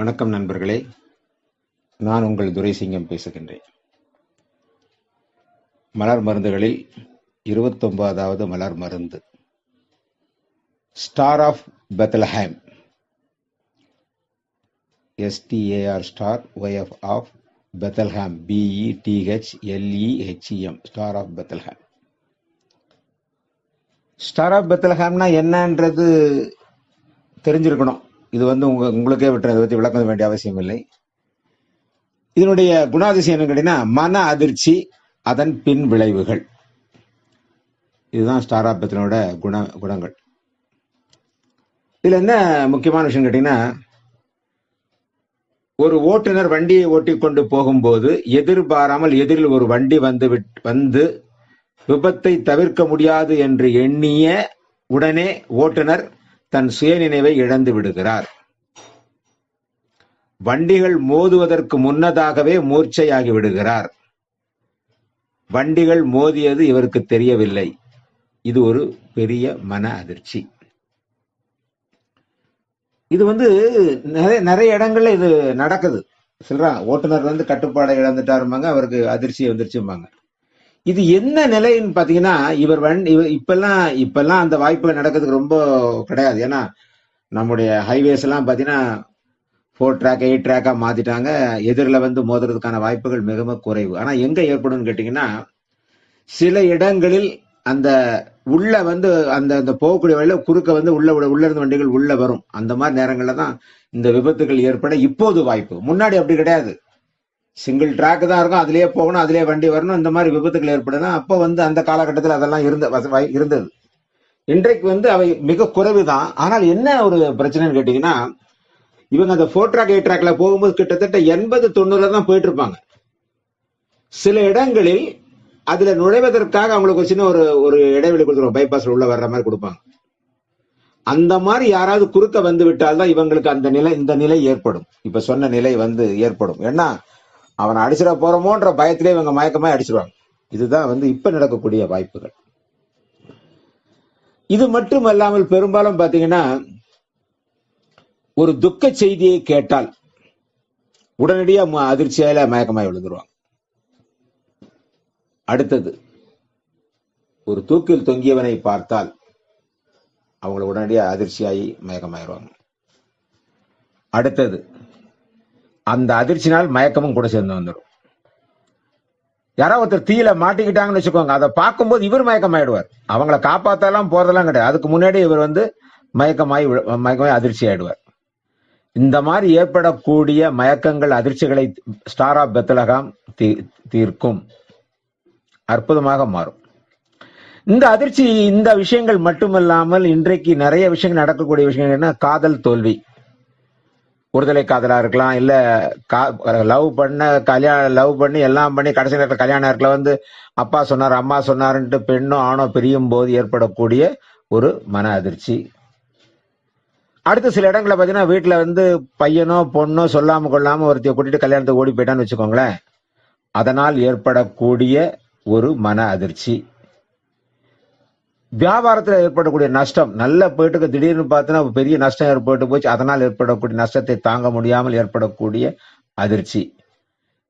வணக்கம் நண்பர்களே, நான் உங்கள் துரைசிங்கம் பேசுகின்றேன். மலர் மருந்துகளில் 29வது மலர் மருந்து star of Bethlehem. STAR star OF of Bethlehem, BETHLEHEM, star of Bethlehem. Star of பெத்லஹேம்னா என்னன்றது தெரிஞ்சிருக்கணும். இது உங்களுக்கே விட்டு அதை பற்றி விளக்க வேண்டிய அவசியம் இல்லை. இதனுடைய குணாதிசயம் என்ன கேட்டீங்கன்னா, மன அதிர்ச்சி, அதன் பின் விளைவுகள். இதுதான் ஸ்டார் ஆஃப் பெத்லஹேமோட குணங்கள். இதுல என்ன முக்கியமான விஷயம் கேட்டீங்கன்னா, ஒரு ஓட்டுநர் வண்டியை ஓட்டி கொண்டு போகும்போது எதிர்பாராமல் எதிரில் ஒரு வண்டி வந்து விபத்தை தவிர்க்க முடியாது என்று எண்ணிய உடனே ஓட்டுநர் தன் சுயநினைவை இழந்து விடுகிறார். வண்டிகள் மோதுவதற்கு முன்னதாகவே மூர்ச்சையாகி விடுகிறார். வண்டிகள் மோதியது இவருக்கு தெரியவில்லை. இது ஒரு பெரிய மன அதிர்ச்சி. இது நிறைய இடங்கள்ல இது நடக்குது. சொல்றான், ஓட்டுநர் கட்டுப்பாடை இழந்துட்டாருமாங்க, அவருக்கு அதிர்ச்சி வந்துருச்சுமாங்க. இது என்ன நிலைன்னு பாத்தீங்கன்னா, இப்பெல்லாம் அந்த வாய்ப்புகள் நடக்கிறதுக்கு ரொம்ப கிடையாது. ஏன்னா நம்முடைய ஹைவேஸ் எல்லாம் பாத்தீங்கன்னா 4 ட்ராக் 8 ட்ராக்கா மாத்திட்டாங்க. எதிரில் மோதுறதுக்கான வாய்ப்புகள் மிக குறைவு. ஆனா எங்க ஏற்படும் கேட்டீங்கன்னா, சில இடங்களில் அந்த உள்ள அந்த போகக்கூடிய வழியில குறுக்க உள்ள இருந்து வண்டிகள் உள்ள வரும். அந்த மாதிரி நேரங்கள்ல தான் இந்த விபத்துகள் ஏற்பட இப்போது வாய்ப்பு. முன்னாடி அப்படி கிடையாது. சிங்கிள் ட்ராக் தான் இருக்கும், அதுலயே போகணும், அதுலயே வண்டி வரணும். இந்த மாதிரி விபத்துகள் ஏற்படுதான். அப்போ அந்த காலகட்டத்தில் அதெல்லாம் இருந்தது. இன்றைக்கு அவை மிக குறைவு தான். ஆனால் என்ன ஒரு பிரச்சனைன்னு கேட்டீங்கன்னா, இவங்க அந்த 4 ட்ராக் 8 ட்ராக்ல போகும்போது கிட்டத்தட்ட 80-90 தான் போயிட்டு இருப்பாங்க. சில இடங்களில் அதுல நுழைவதற்காக அவங்களுக்கு ஒரு சின்ன ஒரு இடைவெளி கொடுத்துருவோம், பைபாஸ்ல உள்ள வர்ற மாதிரி கொடுப்பாங்க. அந்த மாதிரி யாராவது குறுக்க வந்து விட்டால்தான் இவங்களுக்கு இந்த நிலை ஏற்படும். இப்ப சொன்ன நிலை ஏற்படும். ஏன்னா அவனை அடிச்சிட போறோமோன்ற பயத்திலே இவங்க மயக்கமா அடிச்சிருவாங்க. இதுதான் இப்ப நடக்கக்கூடிய வாய்ப்புகள். இது மட்டும் அல்லாமல் பெரும்பாலும் பாத்தீங்கன்னா, ஒரு துக்க செய்தியை கேட்டால் உடனடியா அதிர்ச்சியால மயக்கமாய் விழுந்துருவாங்க. அடுத்தது, ஒரு தூக்கில் தொங்கியவனை பார்த்தால் அவங்கள உடனடியா அதிர்ச்சியாகி மயக்கமாயிருவாங்க. அடுத்தது, அந்த அதிர்ச்சினால் மயக்கமும் கூட சேர்ந்து வந்துடும். யாராவது ஒருத்தர் தீயில மாட்டிக்கிட்டாங்கன்னு வச்சுக்கோங்க, அதை பார்க்கும்போது இவர் மயக்கமாயிடுவார். அவங்கள காப்பாத்தலாம் போறதெல்லாம் கிடையாது. அதுக்கு முன்னாடி இவர் மயக்கமாய் அதிர்ச்சி ஆயிடுவார். இந்த மாதிரி ஏற்படக்கூடிய மயக்கங்கள், அதிர்ச்சிகளை ஸ்டார் ஆஃப் பெத்லஹேம் தீர்க்கும். அற்புதமாக மாறும். இந்த அதிர்ச்சி, இந்த விஷயங்கள் மட்டுமல்லாமல் இன்றைக்கு நிறைய விஷயங்கள் நடக்கக்கூடிய விஷயங்கள் என்ன, காதல் தோல்வி. ஒருதலை காதலா இருக்கலாம், இல்ல லவ் பண்ணி எல்லாம் பண்ணி கடைசி நேரத்தில் கல்யாண நேரத்தில் அப்பா சொன்னார் அம்மா சொன்னாருன்ட்டு பெண்ணோ ஆணோ பிரியும் போது ஏற்படக்கூடிய ஒரு மன அதிர்ச்சி. அடுத்த சில இடங்களை பார்த்தீங்கன்னா, வீட்டுல பையனோ பொண்ணோ சொல்லாம கொள்ளாம ஒருத்தைய கூட்டிட்டு கல்யாணத்துக்கு ஓடி போயிட்டான்னு வச்சுக்கோங்களேன், அதனால் ஏற்படக்கூடிய ஒரு மன அதிர்ச்சி. வியாபாரத்தில் ஏற்படக்கூடிய நஷ்டம், நல்ல போயிட்டு திடீர்னு பார்த்தீங்கன்னா பெரிய நஷ்டம் ஏற்பட்டு போச்சு, அதனால் ஏற்படக்கூடிய நஷ்டத்தை தாங்க முடியாமல் ஏற்படக்கூடிய அதிர்ச்சி.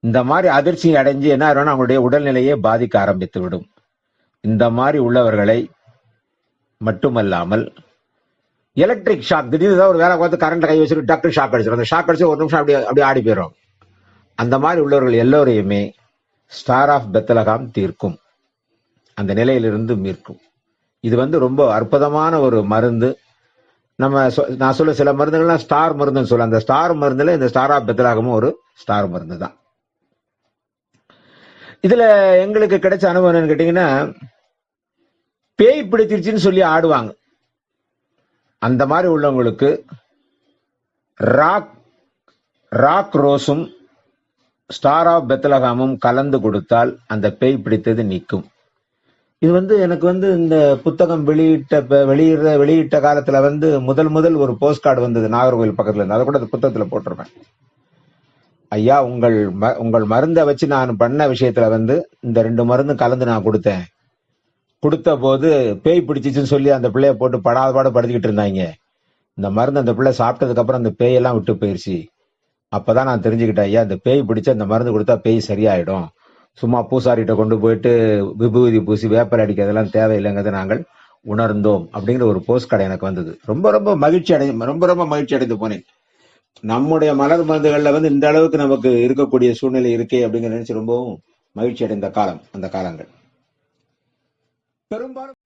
இந்த மாதிரி அதிர்ச்சி அடைஞ்சு என்ன ஆகும், அவங்களுடைய உடல்நிலையை பாதிக்க ஆரம்பித்து விடும். இந்த மாதிரி உள்ளவர்களை மட்டுமல்லாமல் எலக்ட்ரிக் ஷாக், திடீர்னு ஒரு வேலை பார்த்து கரண்ட் கை வச்சுட்டு டக்கு ஷாக் அடிச்சிடும். அந்த ஷாக் அடிச்சு ஒரு நிமிஷம் அப்படியே ஆடி போயிடும். அந்த மாதிரி உள்ளவர்கள் எல்லோரையுமே ஸ்டார் ஆஃப் பெத்லஹேம் தீர்க்கும், அந்த நிலையிலிருந்து மீட்கும். இது ரொம்ப அற்புதமான ஒரு மருந்து. நான் சொல்ல சில மருந்துகள்லாம் ஸ்டார் மருந்துன்னு சொல்ல, அந்த ஸ்டார் மருந்துல இந்த ஸ்டார் ஆஃப் பெத்லஹேமும் ஒரு ஸ்டார் மருந்து தான். இதுல எங்களுக்கு கிடைச்ச அனுபவம் என்னன்னு கேட்டீங்கன்னா, பேய் பிடிச்சிருச்சுன்னு சொல்லி ஆடுவாங்க. அந்த மாதிரி உள்ளவங்களுக்கு ராக் ரோஸும் ஸ்டார் ஆஃப் பெத்லஹேமும் கலந்து கொடுத்தால் அந்த பேய் பிடித்தது நீக்கும். இது எனக்கு இந்த புத்தகம் வெளியிட்ட காலத்துல முதல் ஒரு போஸ்ட் கார்டு வந்தது நாகர்கோவில் பக்கத்துல இருந்து. அதை கூட அந்த புத்தகத்துல போட்டிருப்பேன். ஐயா, உங்கள் மருந்தை வச்சு நான் பண்ண விஷயத்துல இந்த 2 மருந்து கலந்து நான் கொடுத்த போது பேய் பிடிச்சிச்சுன்னு சொல்லி அந்த பிள்ளைய போட்டு படாத பாடு படுத்திக்கிட்டு இருந்தாங்க. இந்த மருந்து அந்த பிள்ளை சாப்பிட்டதுக்கு அப்புறம் அந்த பேயெல்லாம் விட்டு போயிருச்சு. அப்பதான் நான் தெரிஞ்சுக்கிட்டேன், ஐயா இந்த பேய் பிடிச்ச இந்த மருந்து கொடுத்தா பேய் சரியாயிடும், சும்மா பூசாரிட்ட கொண்டு போயிட்டு விபூதி பூசி வேப்பல் அடிக்கிறதெல்லாம் தேவையில்லைங்கிறத நாங்கள் உணர்ந்தோம் அப்படிங்கிற ஒரு போஸ்ட் கார்டு எனக்கு வந்தது. ரொம்ப ரொம்ப மகிழ்ச்சி ரொம்ப மகிழ்ச்சி அடைந்து போனேன். நம்முடைய மலர் மருந்துகள்ல வந்து இந்த அளவுக்கு நமக்கு இருக்கக்கூடிய சூழ்நிலை இருக்கே அப்படிங்கிற நினைச்சு ரொம்பவும் மகிழ்ச்சி அடைந்த காலம் அந்த காலங்கள். பெரும்பாலும்